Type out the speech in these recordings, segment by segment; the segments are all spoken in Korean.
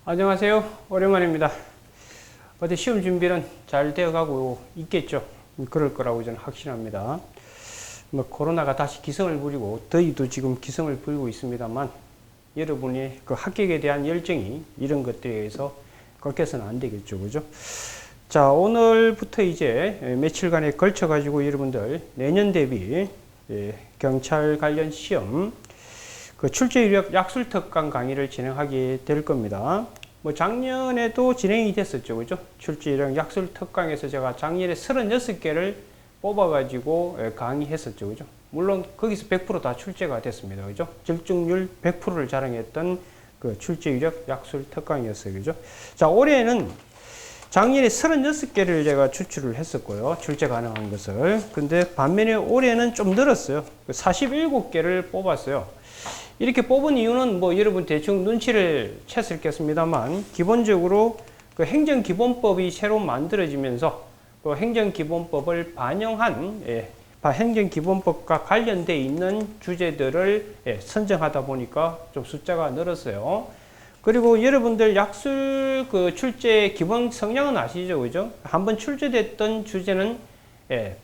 안녕하세요. 오랜만입니다. 어제 시험 준비는 잘 되어가고 있겠죠. 그럴 거라고 저는 확신합니다. 코로나가 다시 기승을 부리고 더위도 지금 기승을 부리고 있습니다만 여러분의 그 합격에 대한 열정이 이런 것들에 의해서 꺾여서는 안 되겠죠. 그죠? 자, 오늘부터 이제 며칠간에 걸쳐 가지고 여러분들 내년 대비 경찰 관련 시험 그 출제 이력 약술 특강 강의를 진행하게 될 겁니다. 작년에도 진행이 됐었죠. 그죠? 출제 이력 약술 특강에서 제가 작년에 36개를 뽑아가지고 강의했었죠. 그죠? 물론 거기서 100% 다 출제가 됐습니다. 그죠? 적중률 100%를 자랑했던 그 출제 이력 약술 특강이었어요. 그죠? 자, 올해는 작년에 36개를 제가 추출을 했었고요. 출제 가능한 것을. 근데 반면에 올해는 좀 늘었어요. 47개를 뽑았어요. 이렇게 뽑은 이유는 여러분 대충 눈치를 챘을겠습니다만 기본적으로 그 행정기본법이 새로 만들어지면서 그 행정기본법을 반영한 행정기본법과 관련되어 있는 주제들을 선정하다 보니까 좀 숫자가 늘었어요. 그리고 여러분들 약술 그 출제 기본 성향은 아시죠? 그죠? 한번 출제됐던 주제는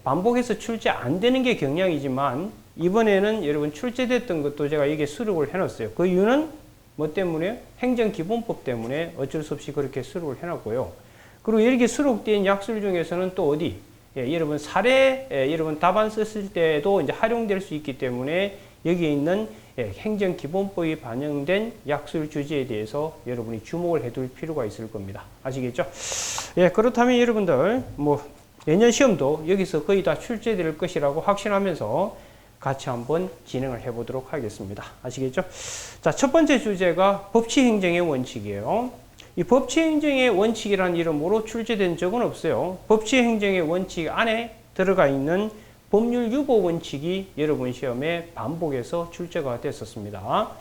반복해서 출제 안 되는 게 경향이지만 이번에는 여러분 출제됐던 것도 제가 이게 수록을 해놨어요. 그 이유는 뭐 때문에? 행정기본법 때문에 어쩔 수 없이 그렇게 수록을 해놨고요. 그리고 이렇게 수록된 약술 중에서는 또 어디? 여러분 사례, 여러분 답안 썼을 때도 이제 활용될 수 있기 때문에 여기에 있는 행정기본법이 반영된 약술 주제에 대해서 여러분이 주목을 해둘 필요가 있을 겁니다. 아시겠죠? 그렇다면 여러분들 내년 시험도 여기서 거의 다 출제될 것이라고 확신하면서 같이 한번 진행을 해보도록 하겠습니다. 아시겠죠? 자, 첫 번째 주제가 법치행정의 원칙이에요. 이 법치행정의 원칙이라는 이름으로 출제된 적은 없어요. 법치행정의 원칙 안에 들어가 있는 법률 유보 원칙이 여러분 시험에 반복해서 출제가 됐었습니다.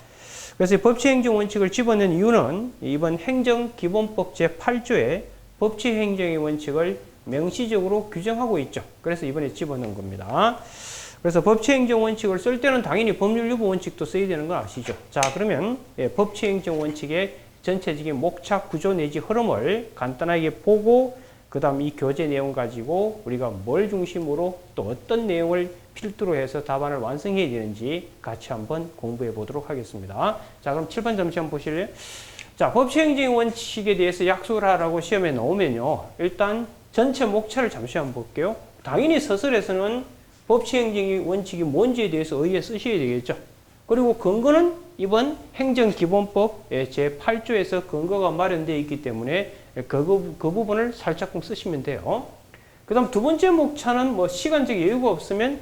그래서 법치행정 원칙을 집어넣은 이유는 이번 행정기본법 제8조에 법치행정의 원칙을 명시적으로 규정하고 있죠. 그래서 이번에 집어넣은 겁니다. 그래서 법치행정 원칙을 쓸 때는 당연히 법률 유보 원칙도 써야 되는 건 아시죠? 자, 그러면 법치행정 원칙의 전체적인 목차 구조 내지 흐름을 간단하게 보고 그 다음 이 교재 내용 가지고 우리가 뭘 중심으로 또 어떤 내용을 필두로 해서 답안을 완성해야 되는지 같이 한번 공부해 보도록 하겠습니다. 자, 그럼 7번 잠시 한번 보실래요? 자, 법치행정 원칙에 대해서 약속을 하라고 시험에 나오면요. 일단 전체 목차를 잠시 한번 볼게요. 당연히 서술에서는 법치행정의 원칙이 뭔지에 대해서 의의에 쓰셔야 되겠죠. 그리고 근거는 이번 행정기본법 제8조에서 근거가 마련되어 있기 때문에 그 부분을 살짝금 쓰시면 돼요. 그 다음 두 번째 목차는 시간적 여유가 없으면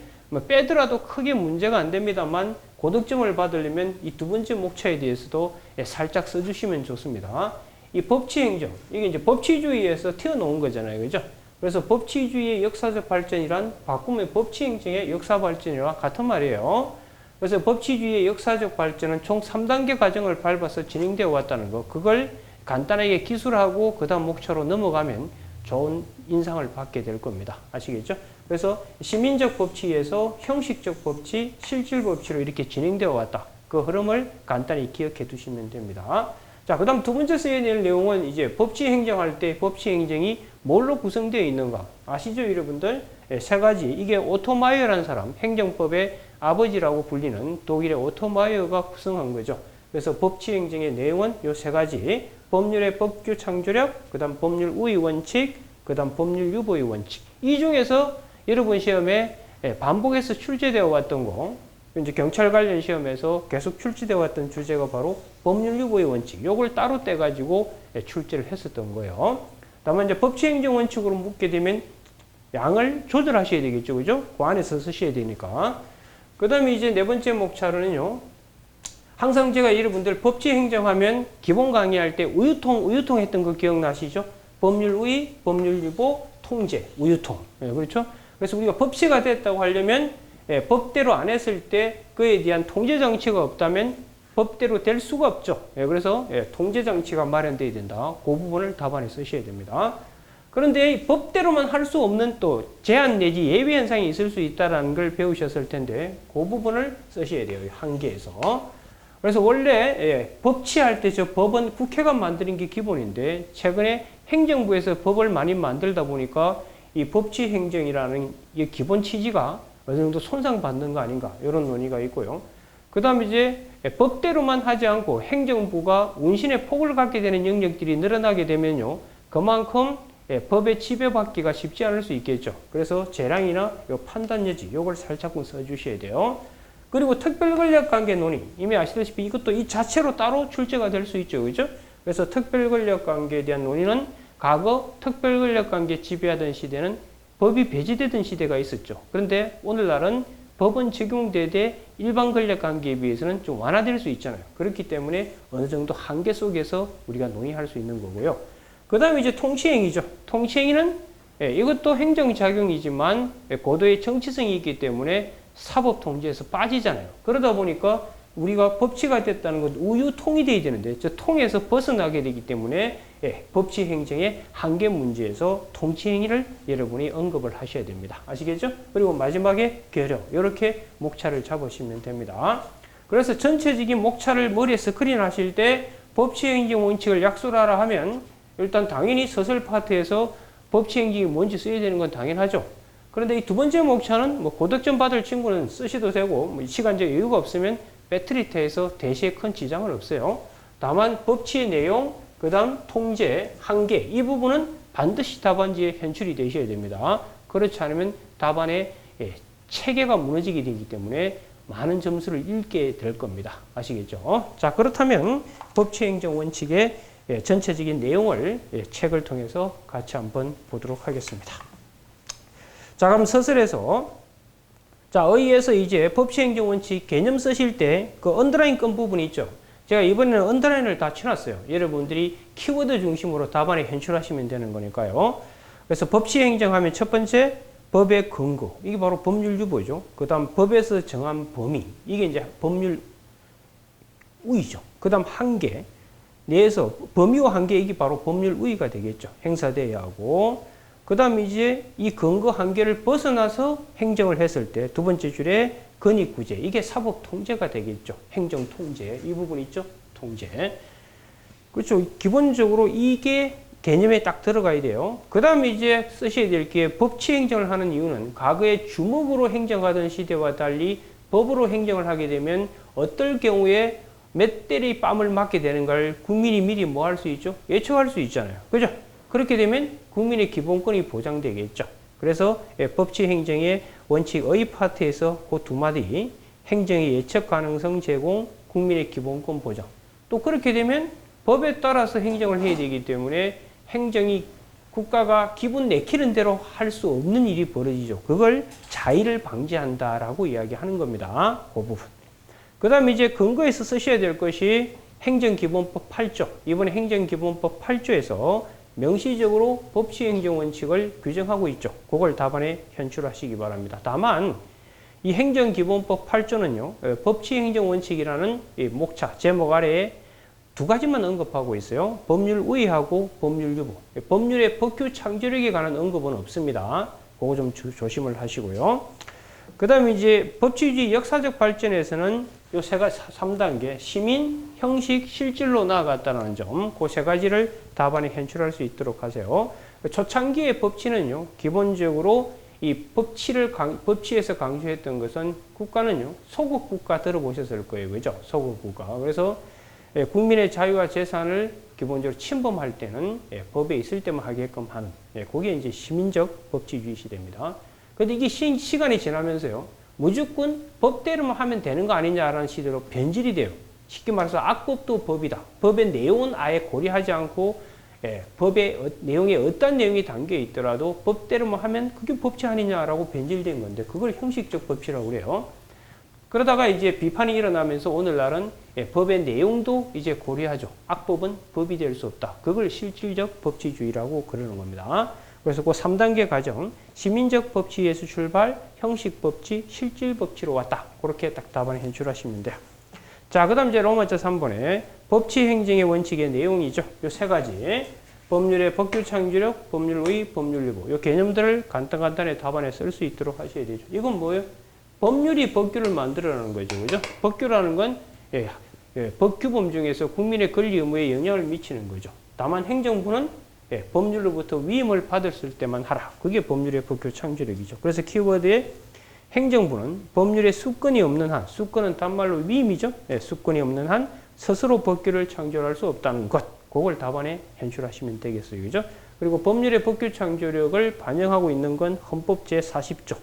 빼더라도 크게 문제가 안 됩니다만 고득점을 받으려면 이 두 번째 목차에 대해서도 살짝 써주시면 좋습니다. 이 법치행정, 이게 이제 법치주의에서 튀어나온 거잖아요. 그죠? 그래서 법치주의의 역사적 발전이란 바꾸면 법치행정의 역사 발전이와 같은 말이에요. 그래서 법치주의의 역사적 발전은 총 3단계 과정을 밟아서 진행되어 왔다는 거. 그걸 간단하게 기술하고 그 다음 목차로 넘어가면 좋은 인상을 받게 될 겁니다. 아시겠죠? 그래서 시민적 법치에서 형식적 법치, 실질 법치로 이렇게 진행되어 왔다. 그 흐름을 간단히 기억해 두시면 됩니다. 자, 그 다음 두 번째 써야 될 내용은 이제 법치 행정할 때 법치 행정이 뭘로 구성되어 있는가? 아시죠, 여러분들? 세 가지. 이게 오토마이어라는 사람, 행정법의 아버지라고 불리는 독일의 오토마이어가 구성한 거죠. 그래서 법치 행정의 내용은 이 세 가지. 법률의 법규 창조력, 그 다음 법률 우위 원칙, 그 다음 법률 유보의 원칙. 이 중에서 여러분 시험에 반복해서 출제되어 왔던 거, 이제 경찰 관련 시험에서 계속 출제되어 왔던 주제가 바로 법률 유보의 원칙. 요걸 따로 떼가지고 출제를 했었던 거예요. 다만 이제 법치행정 원칙으로 묻게 되면 양을 조절하셔야 되겠죠. 그죠? 그 안에서 쓰셔야 되니까. 그 다음에 이제 네 번째 목차로는요. 항상 제가 여러분들 법치행정하면 기본 강의할 때 우유통 했던 거 기억나시죠? 법률 우위, 법률 유보, 통제, 우유통. 그렇죠? 그래서 우리가 법치가 됐다고 하려면 법대로 안 했을 때 그에 대한 통제 장치가 없다면 법대로 될 수가 없죠. 그래서 통제 장치가 마련되어야 된다. 그 부분을 답안에 쓰셔야 됩니다. 그런데 이 법대로만 할 수 없는 또 제한 내지 예외 현상이 있을 수 있다는 걸 배우셨을 텐데 그 부분을 쓰셔야 돼요. 한계에서. 그래서 원래 법치할 때 저 법은 국회가 만드는 게 기본인데 최근에 행정부에서 법을 많이 만들다 보니까 이 법치 행정이라는 이 기본 취지가 어느 정도 손상받는 거 아닌가 이런 논의가 있고요. 그 다음에 이제 법대로만 하지 않고 행정부가 운신의 폭을 갖게 되는 영역들이 늘어나게 되면요. 그만큼 법에 지배받기가 쉽지 않을 수 있겠죠. 그래서 재량이나 요 판단 여지 요걸 살짝 써주셔야 돼요. 그리고 특별권력관계 논의 이미 아시다시피 이것도 이 자체로 따로 출제가 될 수 있죠. 그죠? 그래서 특별권력관계에 대한 논의는 과거 특별권력관계 지배하던 시대는 법이 배제되던 시대가 있었죠. 그런데 오늘날은 법은 적용되되 일반 권력관계에 비해서는 좀 완화될 수 있잖아요. 그렇기 때문에 어느 정도 한계 속에서 우리가 논의할 수 있는 거고요. 그 다음에 이제 통치행위죠. 통치행위는 이것도 행정작용이지만 고도의 정치성이 있기 때문에 사법통제에서 빠지잖아요. 그러다 보니까 우리가 법치가 됐다는 건 우유통이 돼야 되는데 저 통에서 벗어나게 되기 때문에 법치 행정의 한계 문제에서 통치 행위를 여러분이 언급을 하셔야 됩니다. 아시겠죠? 그리고 마지막에 결여 이렇게 목차를 잡으시면 됩니다. 그래서 전체적인 목차를 머리에 스크린하실 때 법치 행정 원칙을 약술하라 하면 일단 당연히 서술 파트에서 법치 행정이 뭔지 써야 되는 건 당연하죠. 그런데 이 두 번째 목차는 뭐 고득점 받을 친구는 쓰셔도 되고 뭐 시간적 여유가 없으면 배트리트에서 대시에 큰 지장은 없어요. 다만 법치의 내용, 그 다음 통제, 한계 이 부분은 반드시 답안지에 현출이 되셔야 됩니다. 그렇지 않으면 답안의 체계가 무너지게 되기 때문에 많은 점수를 잃게 될 겁니다. 아시겠죠? 자, 그렇다면 법치행정 원칙의 전체적인 내용을 책을 통해서 같이 한번 보도록 하겠습니다. 자, 그럼 서술에서 자, 의의에서 이제 법치행정 원칙 개념 쓰실 때 그 언더라인 끈 부분이 있죠. 제가 이번에는 언더라인을 다 쳐놨어요. 여러분들이 키워드 중심으로 답안에 현출하시면 되는 거니까요. 그래서 법치행정하면 첫 번째 법의 근거. 이게 바로 법률 유보죠. 그 다음 법에서 정한 범위. 이게 이제 법률 우위죠. 그 다음 한계. 내에서 범위와 한계 이게 바로 법률 우위가 되겠죠. 행사돼야 하고. 그 다음 이제 이 근거 한계를 벗어나서 행정을 했을 때 두 번째 줄에 권익구제. 이게 사법통제가 되겠죠. 행정통제. 이 부분 있죠. 통제. 그렇죠. 기본적으로 이게 개념에 딱 들어가야 돼요. 그 다음에 이제 쓰셔야 될 게 법치행정을 하는 이유는 과거에 주먹으로 행정하던 시대와 달리 법으로 행정을 하게 되면 어떨 경우에 몇 대의 뺨을 맞게 되는 걸 국민이 미리 뭐 할 수 있죠? 예측할 수 있잖아요. 그죠? 그렇게 되면 국민의 기본권이 보장되겠죠. 그래서 법치행정의 원칙의 파트에서 그 두 마디 행정의 예측 가능성 제공, 국민의 기본권 보장. 또 그렇게 되면 법에 따라서 행정을 해야 되기 때문에 행정이 국가가 기분 내키는 대로 할 수 없는 일이 벌어지죠. 그걸 자의를 방지한다라고 이야기하는 겁니다. 그 부분. 그 다음에 이제 근거에서 쓰셔야 될 것이 행정기본법 8조. 이번에 행정기본법 8조에서 명시적으로 법치행정 원칙을 규정하고 있죠. 그걸 답안에 현출하시기 바랍니다. 다만 이 행정기본법 8조는요. 법치행정 원칙이라는 이 목차, 제목 아래에 두 가지만 언급하고 있어요. 법률 우위하고 법률 유보. 법률의 법규 창조력에 관한 언급은 없습니다. 그거 좀 조심을 하시고요. 그 다음에 이제 법치주의 역사적 발전에서는 요 세 가지 3단계 시민, 형식, 실질로 나아갔다는 점, 그 세 가지를 답안에 현출할 수 있도록 하세요. 초창기의 법치는요, 기본적으로 이 법치에서 강조했던 것은 국가는요, 소국 국가 들어보셨을 거예요. 그죠? 소국 국가. 그래서 국민의 자유와 재산을 기본적으로 침범할 때는 법에 있을 때만 하게끔 하는, 그게 이제 시민적 법치주의 시대입니다. 근데 이게 시간이 지나면서요, 무조건 법대로만 하면 되는 거 아니냐라는 시대로 변질이 돼요. 쉽게 말해서 악법도 법이다. 법의 내용은 아예 고려하지 않고 법의 내용에 어떤 내용이 담겨 있더라도 법대로만 하면 그게 법치 아니냐라고 변질된 건데 그걸 형식적 법치라고 그래요. 그러다가 이제 비판이 일어나면서 오늘날은 법의 내용도 이제 고려하죠. 악법은 법이 될 수 없다. 그걸 실질적 법치주의라고 그러는 겁니다. 그래서 그 3단계 과정, 시민적 법치에서 출발, 형식 법치, 실질 법치로 왔다. 그렇게 딱 답안에 현출하시면 돼요. 자, 그 다음 이제 로마자 3번에 법치 행정의 원칙의 내용이죠. 요 세 가지. 법률의 법규 창조력, 법률 우위, 법률 유보. 요 개념들을 간단하게 답안에 쓸 수 있도록 하셔야 되죠. 이건 뭐예요? 법률이 법규를 만들어내는 거죠. 그죠? 법규라는 건 법규범 중에서 국민의 권리 의무에 영향을 미치는 거죠. 다만 행정부는 법률로부터 위임을 받았을 때만 하라. 그게 법률의 법규 창조력이죠. 그래서 키워드에 행정부는 법률에 수권이 없는 한, 수권은 단말로 위임이죠. 수권이 없는 한 스스로 법규를 창조할 수 없다는 것. 그걸 답안에 현출하시면 되겠어요. 그죠? 그리고 법률의 법규 창조력을 반영하고 있는 건 헌법 제40조.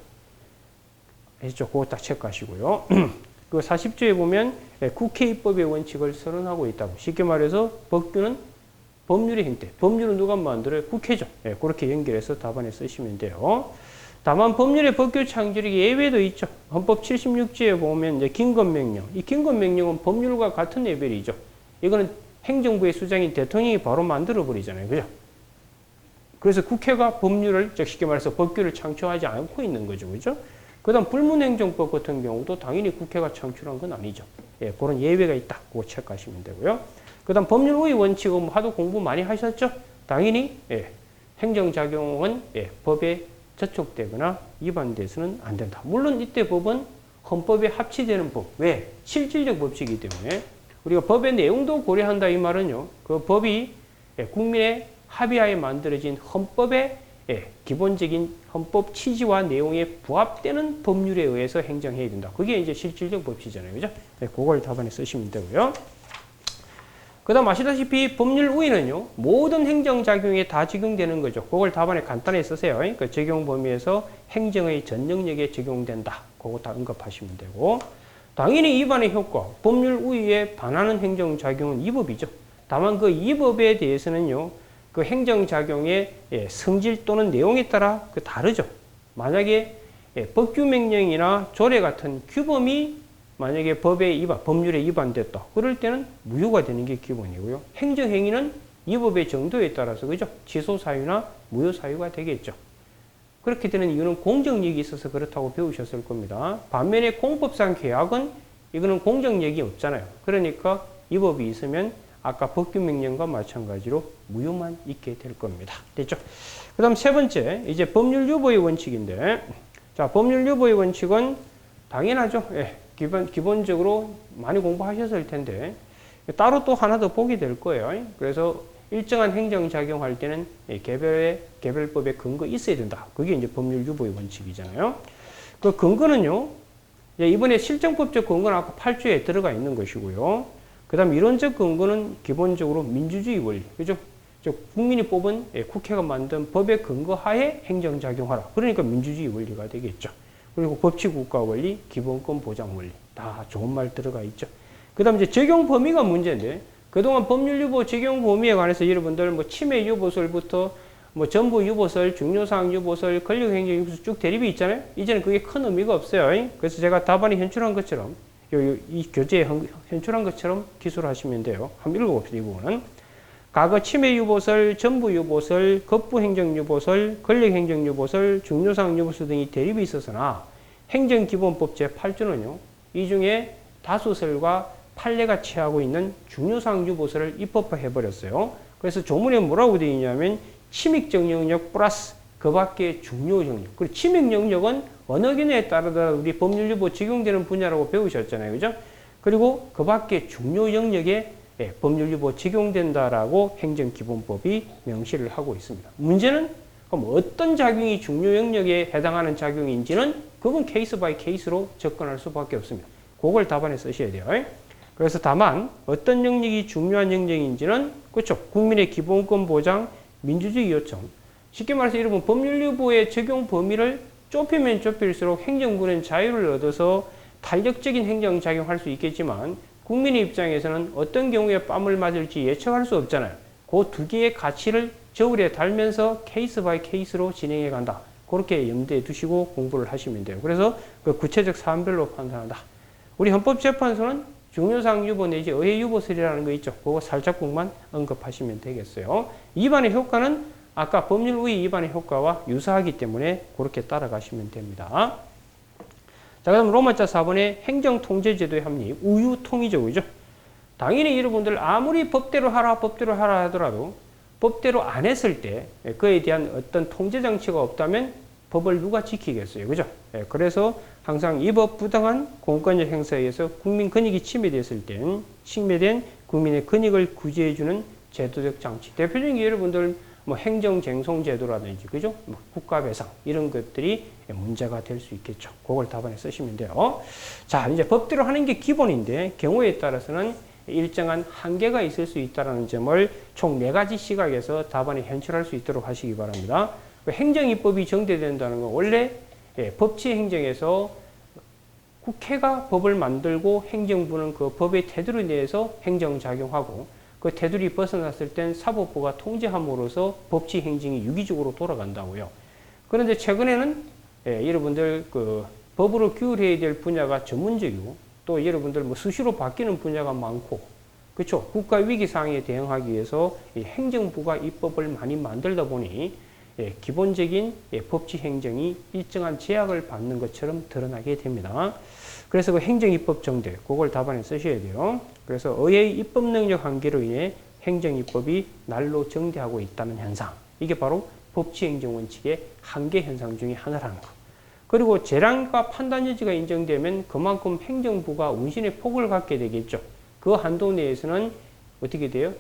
했죠? 그거 딱 체크하시고요. 그 40조에 보면 국회 입법의 원칙을 선언하고 있다고. 쉽게 말해서 법규는 법률의 형태. 법률은 누가 만들어요? 국회죠. 그렇게 연결해서 답안에 쓰시면 돼요. 다만 법률의 법규 창조력이 예외도 있죠. 헌법 76조에 보면 이제 긴급명령. 이 긴급명령은 법률과 같은 레벨이죠. 이거는 행정부의 수장인 대통령이 바로 만들어 버리잖아요. 그죠? 그래서 국회가 법률을, 즉 쉽게 말해서 법규를 창조하지 않고 있는 거죠. 그죠? 그 다음 불문행정법 같은 경우도 당연히 국회가 창출한 건 아니죠. 그런 예외가 있다. 그거 체크하시면 되고요. 그 다음 법률의 원칙은 하도 공부 많이 하셨죠? 당연히 행정작용은 법에 저촉되거나 위반돼서는 안 된다. 물론 이때 법은 헌법에 합치되는 법. 왜? 실질적 법칙이기 때문에 우리가 법의 내용도 고려한다 이 말은요. 그 법이 국민의 합의하에 만들어진 헌법의 기본적인 헌법 취지와 내용에 부합되는 법률에 의해서 행정해야 된다. 그게 이제 실질적 법칙이잖아요. 그죠? 그걸 답안에 쓰시면 되고요. 그 다음 아시다시피 법률 우위는요, 모든 행정작용에 다 적용되는 거죠. 그걸 답안에 간단히 쓰세요. 그 적용 범위에서 행정의 전 영역에 적용된다. 그거 다 언급하시면 되고. 당연히 위반의 효과, 법률 우위에 반하는 행정작용은 위법이죠. 다만 그 위법에 대해서는요, 그 행정작용의 성질 또는 내용에 따라 다르죠. 만약에 법규명령이나 조례 같은 규범이 만약에 법률에 위반됐다. 그럴 때는 무효가 되는 게 기본이고요. 행정행위는 위법의 정도에 따라서 그죠? 취소 사유나 무효 사유가 되겠죠. 그렇게 되는 이유는 공정력이 있어서 그렇다고 배우셨을 겁니다. 반면에 공법상 계약은 이거는 공정력이 없잖아요. 그러니까 위법이 있으면 아까 법규명령과 마찬가지로 무효만 있게 될 겁니다. 됐죠? 그 다음 세 번째, 이제 법률 유보의 원칙인데, 자, 법률 유보의 원칙은 당연하죠. 기본적으로 많이 공부하셨을 텐데, 따로 또 하나 더 보게 될 거예요. 그래서 일정한 행정작용할 때는 개별법에 근거 있어야 된다. 그게 이제 법률 유보의 원칙이잖아요. 그 근거는요, 이번에 실정법적 근거는 아까 8조에 들어가 있는 것이고요. 그 다음 이론적 근거는 기본적으로 민주주의 원리, 그죠? 즉 국민이 뽑은 국회가 만든 법의 근거하에 행정작용하라. 그러니까 민주주의 원리가 되겠죠. 그리고 법치국가 원리, 기본권 보장 원리 다 좋은 말 들어가 있죠. 그 다음 이제 적용 범위가 문제인데 그동안 법률 유보 적용 범위에 관해서 여러분들 뭐 침해 유보설부터 뭐 전부 유보설, 중요사항 유보설, 권력행정 유보설 쭉 대립이 있잖아요. 이제는 그게 큰 의미가 없어요. 그래서 제가 답안에 현출한 것처럼 이 교재에 현출한 것처럼 기술하시면 돼요. 한번 읽어봅시다. 이 부분은. 과거 침해 유보설, 전부 유보설, 겁부 행정 유보설, 권력 행정 유보설, 중요사항 유보설 등이 대립이 있었으나 행정기본법 제8조는요. 이 중에 다수설과 판례가 취하고 있는 중요사항 유보설을 입법화해버렸어요. 그래서 조문에 뭐라고 되어 있냐면 침익적 영역 플러스 그 밖의 중요 영역. 그리고 침익 영역은 어느 견해에 따라 우리 법률 유보 적용되는 분야라고 배우셨잖아요. 그죠? 그리고 그 밖의 중요 영역에 법률 유보 적용된다라고 행정기본법이 명시를 하고 있습니다. 문제는 그럼 어떤 작용이 중요 영역에 해당하는 작용인지는 그건 케이스 바이 케이스로 접근할 수밖에 없습니다. 그걸 답안에 쓰셔야 돼요. 그래서 다만 어떤 영역이 중요한 영역인지는 그렇죠. 국민의 기본권 보장, 민주주의 요청. 쉽게 말해서 여러분 법률 유보의 적용 범위를 좁히면 좁힐수록 행정부는 자유를 얻어서 탄력적인 행정작용할 수 있겠지만 국민의 입장에서는 어떤 경우에 뺨을 맞을지 예측할 수 없잖아요. 그 두 개의 가치를 저울에 달면서 케이스 바이 케이스로 진행해 간다. 그렇게 염두에 두시고 공부를 하시면 돼요. 그래서 그 구체적 사안별로 판단한다. 우리 헌법재판소는 중요사항 유보 내지 의회 유보설이라는 거 있죠. 그거 살짝만 언급하시면 되겠어요. 위반의 효과는 아까 법률 우위 위반의 효과와 유사하기 때문에 그렇게 따라가시면 됩니다. 자, 그럼 로마자 4번에 행정통제제도의 합리, 우유통이죠, 그죠? 당연히 여러분들 아무리 법대로 하라 하더라도 법대로 안 했을 때 그에 대한 어떤 통제장치가 없다면 법을 누가 지키겠어요? 그죠? 예, 그래서 항상 이 법 부당한 공권력 행사에 의해서 국민 권익이 침해됐을 땐 침해된 국민의 권익을 구제해주는 제도적 장치. 대표적인 게 여러분들 뭐 행정쟁송 제도라든지, 그죠? 뭐 국가배상, 이런 것들이 문제가 될 수 있겠죠. 그걸 답안에 쓰시면 돼요. 자, 이제 법대로 하는 게 기본인데, 경우에 따라서는 일정한 한계가 있을 수 있다는 점을 총 4가지 시각에서 답안에 현출할 수 있도록 하시기 바랍니다. 행정입법이 정대된다는 건 원래 법치 행정에서 국회가 법을 만들고 행정부는 그 법의 테두리 내에서 행정작용하고 그 테두리 벗어났을 땐 사법부가 통제함으로써 법치 행정이 유기적으로 돌아간다고요. 그런데 최근에는 여러분들 그 법으로 규율해야 될 분야가 전문적이고 또 여러분들 뭐 수시로 바뀌는 분야가 많고, 그렇죠? 국가 위기 상황에 대응하기 위해서 행정부가 입법을 많이 만들다 보니 기본적인 법치 행정이 일정한 제약을 받는 것처럼 드러나게 됩니다. 그래서 그 행정입법 정대, 그걸 답안에 쓰셔야 돼요. 그래서 의회의 입법 능력 한계로 인해 행정입법이 날로 정대하고 있다는 현상. 이게 바로 법치 행정 원칙의 한계 현상 중에 하나라는 거. 그리고 재량과 판단 여지가 인정되면 그만큼 행정부가 운신의 폭을 갖게 되겠죠. 그 한도 내에서는 어떻게 돼요?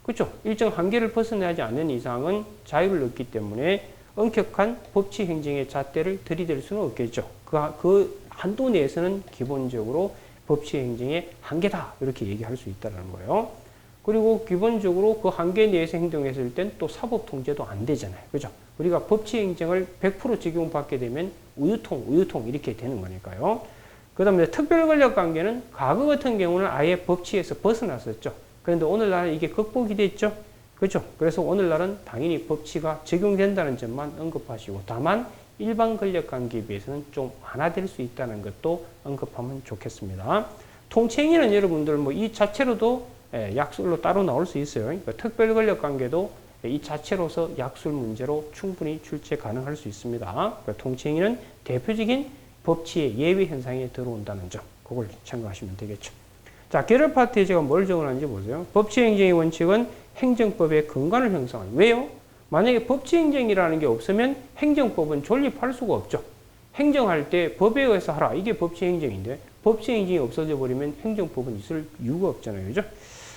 그렇죠. 일정 한계를 벗어나지 않는 이상은 자유를 얻기 때문에 엄격한 법치 행정의 잣대를 들이댈 수는 없겠죠. 그 한도 내에서는 기본적으로 법치 행정의 한계다, 이렇게 얘기할 수 있다는 거예요. 그리고 기본적으로 그 한계 내에서 행동했을 땐 또 사법 통제도 안 되잖아요. 그죠? 우리가 법치 행정을 100% 적용받게 되면 우유통 이렇게 되는 거니까요. 그 다음에 특별 권력 관계는 과거 같은 경우는 아예 법치에서 벗어났었죠. 그런데 오늘날은 이게 극복이 됐죠. 그렇죠? 그래서 오늘날은 당연히 법치가 적용된다는 점만 언급하시고, 다만 일반 권력 관계에 비해서는 좀 완화될 수 있다는 것도 언급하면 좋겠습니다. 통칭에는 여러분들 뭐 이 자체로도 약술로 따로 나올 수 있어요. 그러니까 특별 권력 관계도 이 자체로서 약술 문제로 충분히 출제 가능할 수 있습니다. 그러니까 통칭에는 대표적인 법치의 예외 현상에 들어온다는 점, 그걸 참고하시면 되겠죠. 자, 결합 파트에 제가 뭘 적어놨는지 보세요. 법치 행정의 원칙은 행정법의 근간을 형성하는. 왜요? 만약에 법치 행정이라는 게 없으면 행정법은 존립할 수가 없죠. 행정할 때 법에 의해서 하라. 이게 법치 행정인데 법치 행정이 없어져 버리면 행정법은 있을 이유가 없잖아요. 그죠?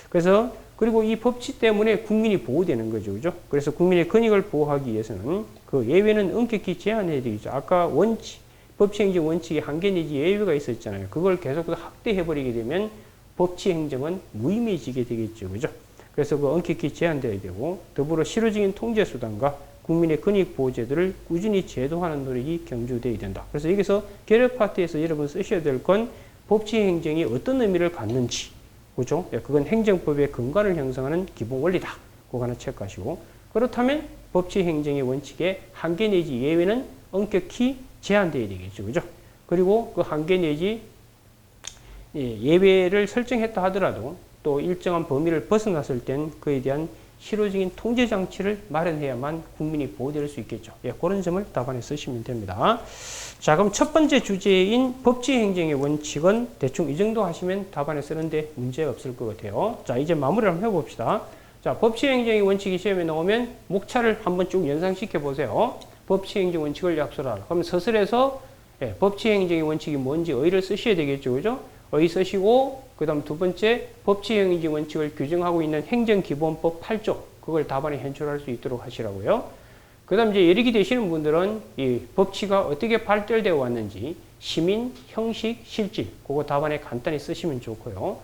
그래서 그리고 이 법치 때문에 국민이 보호되는 거죠. 그죠? 그래서 국민의 권익을 보호하기 위해서는 그 예외는 엄격히 제한해야 되겠죠. 아까 원칙, 법치 행정 원칙의 한계 내지 예외가 있었잖아요. 그걸 계속 확대해 버리게 되면 법치 행정은 무의미해지게 되겠죠. 그죠? 그래서 그 엄격히 제한돼야 되고, 더불어 실효적인 통제 수단과 국민의 권익 보호제도를 꾸준히 제도화하는 노력이 경주돼야 된다. 그래서 여기서 결합 파트에서 여러분 쓰셔야 될 건 법치 행정이 어떤 의미를 갖는지, 그죠? 그건 행정법의 근간을 형성하는 기본 원리다. 그거 하나 체크하시고, 그렇다면 법치 행정의 원칙의 한계 내지 예외는 엄격히 제한돼야 되겠죠. 그죠? 그리고 그 한계 내지 예외를 설정했다 하더라도 또 일정한 범위를 벗어났을 땐 그에 대한 실효적인 통제 장치를 마련해야만 국민이 보호될 수 있겠죠. 그런 점을 답안에 쓰시면 됩니다. 자, 그럼 첫 번째 주제인 법치 행정의 원칙은 대충 이 정도 하시면 답안에 쓰는데 문제 없을 것 같아요. 자, 이제 마무리를 한번 해봅시다. 자, 법치 행정의 원칙이 시험에 나오면 목차를 한번 쭉 연상시켜 보세요. 법치 행정 원칙을 약술하라. 그럼 서술에서 법치 행정의 원칙이 뭔지 의의를 쓰셔야 되겠죠. 그죠? 의의 쓰시고, 그 다음 두 번째, 법치 행정 원칙을 규정하고 있는 행정기본법 8조, 그걸 답안에 현출할 수 있도록 하시라고요. 그 다음 이제 예리기 되시는 분들은 이 법치가 어떻게 발달되어 왔는지, 시민, 형식, 실질, 그거 답안에 간단히 쓰시면 좋고요.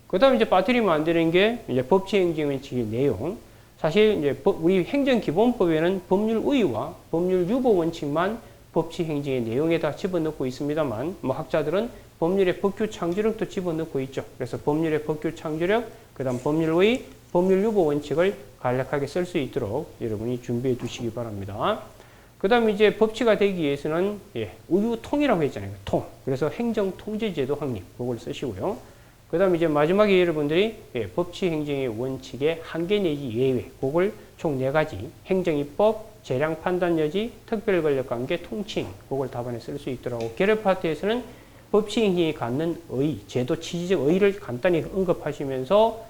그 다음 이제 빠뜨리면 안 되는 게 이제 법치 행정 원칙의 내용. 사실 이제 우리 행정기본법에는 법률 의의와 법률 유보 원칙만 법치 행정의 내용에다 집어넣고 있습니다만, 뭐 학자들은 법률의 법규 창조력도 집어넣고 있죠. 그래서 법률의 법규 창조력, 그 다음 법률의 법률 유보 원칙을 간략하게 쓸 수 있도록 여러분이 준비해 두시기 바랍니다. 그 다음 이제 법치가 되기 위해서는 우유통이라고 했잖아요. 통. 그래서 행정통제제도 확립, 그걸 쓰시고요. 그 다음 이제 마지막에 여러분들이 법치 행정의 원칙의 한계 내지 예외, 그걸 총 4가지, 행정입법, 재량 판단 여지, 특별 권력 관계, 통칭, 그걸 답안에 쓸 수 있도록. 결합 파트에서는 법치 행정이 갖는 의의, 제도 취지적 의의를 간단히 언급하시면서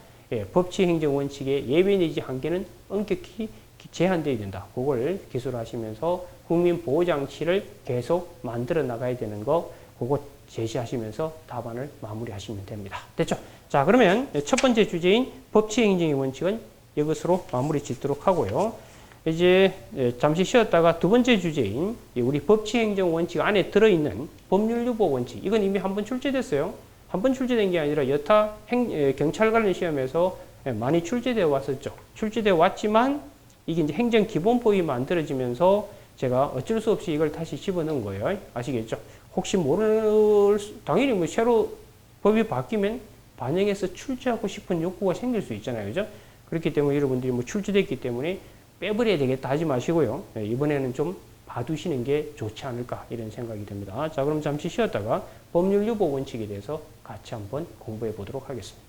법치 행정 원칙의 예외 내지 한계는 엄격히 제한되어야 된다. 그걸 기술하시면서 국민보호장치를 계속 만들어 나가야 되는 거 그거 제시하시면서 답안을 마무리하시면 됩니다. 됐죠? 자, 그러면 첫 번째 주제인 법치행정의 원칙은 이것으로 마무리 짓도록 하고요. 이제 잠시 쉬었다가 두 번째 주제인 우리 법치행정 원칙 안에 들어있는 법률유보 원칙, 이건 이미 한번 출제됐어요. 한 번 출제된 게 아니라 여타 경찰 관련 시험에서 많이 출제되어 왔었죠. 출제되어 왔지만 이게 이제 행정기본법이 만들어지면서 제가 어쩔 수 없이 이걸 다시 집어넣은 거예요. 아시겠죠? 혹시 당연히 뭐 새로 법이 바뀌면 반영해서 출제하고 싶은 욕구가 생길 수 있잖아요. 그죠? 그렇기 때문에 여러분들이 뭐 출제됐기 때문에 빼버려야 되겠다 하지 마시고요. 이번에는 좀 봐두시는 게 좋지 않을까 이런 생각이 듭니다. 자, 그럼 잠시 쉬었다가 법률 유보 원칙에 대해서 같이 한번 공부해 보도록 하겠습니다.